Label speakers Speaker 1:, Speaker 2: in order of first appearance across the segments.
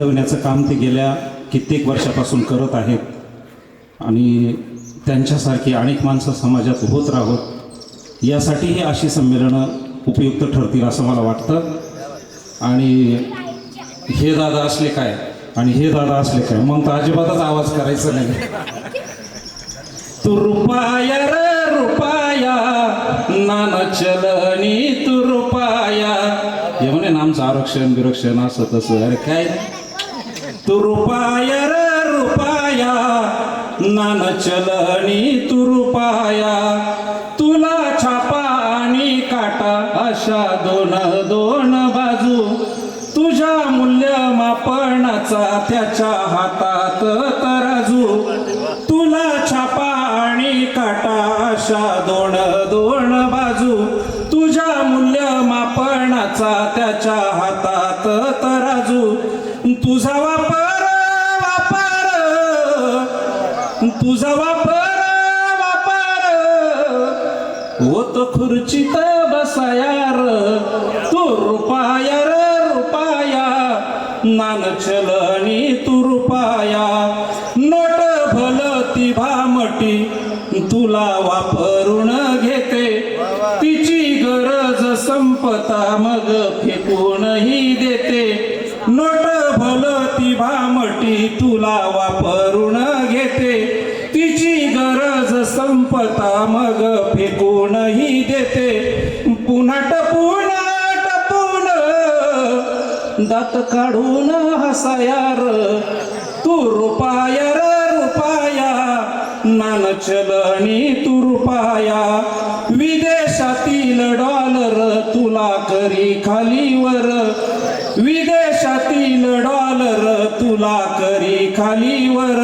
Speaker 1: ठेवण्याचं काम ते गेल्या कित्येक वर्षापासून करत आहेत आणि त्यांच्यासारखी अनेक माणसं समाजात होत राहोत यासाठीही अशी संमेलनं उपयुक्त ठरतील असं मला वाटतं. आणि हे दादा असले काय आणि हे दादा असले काय मग तर अजिबातच आवाज करायचा नाही. तू रुपाया रे रुपाया नान चलनी तू रुपाया हे म्हणे ना आमचं आरक्षण बिरक्षण असं तसं. अरे काय तू रुपाया रे रुपाया नान चलनी तू रुपाया तुला छापा आणि काटा अशा दोन दोन बाजू तुझ्या मूल्यमापनाचा त्याच्या हातात तराजू तुला छापा आणि काटा अशा दोन दोन बाजू तुझ्या मूल्यमापनाचा त्याच्या हातात तराजू तुझा वापर तुझा वापर होत खुर्चीत बसायार तू रुपाया रे रुपाया नान चलनी तू रुपाया नोट भलती भामटी तुला वापरून घेते तिची गरज संपता मग फेकूनही देते. नोट भलती भामटी तुला वापरून घेते तिची गरज संपता मग फेकूनही देते. पुन्हा टपून दात काढून हसायार तू रुपाया रे रुपाया नान चलनी तू रुपाया विदेशातील डॉलर तुला करी खालीवर विदेशातील डॉलर तुला करी खालीवर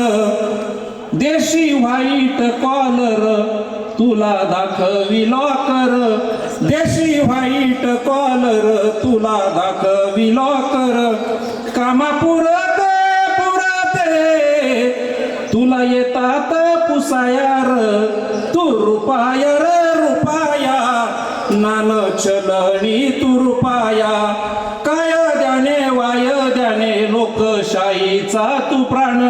Speaker 1: देशी व्हाईट कॉलर तुला दाखवी लॉकर देशी व्हाईट कॉलर तुला दाखवी लॉकर कामापुरते तुला येतात पुसायार तू रुपाया रे रुपाया नान चलनी तू रुपाया कायद्याने वायद्याने लोकशाहीचा तू प्राण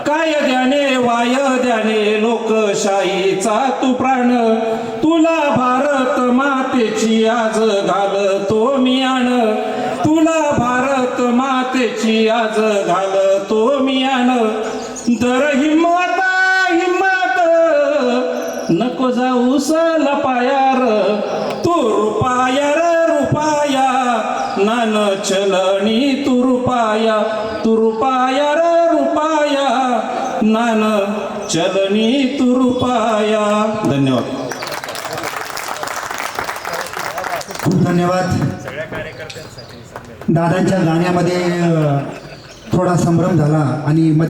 Speaker 1: कायद्याने वायद्याने लोकशाहीचा तू प्राण तुला भारत मातेची आज घालतो मी आण तुला भारत मातेची आज घालतो मी आण तर हिम्मत नको जाऊस लपायार तू रुपाया रे रुपाया नान चलनी तू रुपाया रे रुपाया नान चलनी तू रुपाया. धन्यवाद.
Speaker 2: खूप धन्यवाद. दादांच्या गाण्यामध्ये थोडा संभ्रम झाला आणि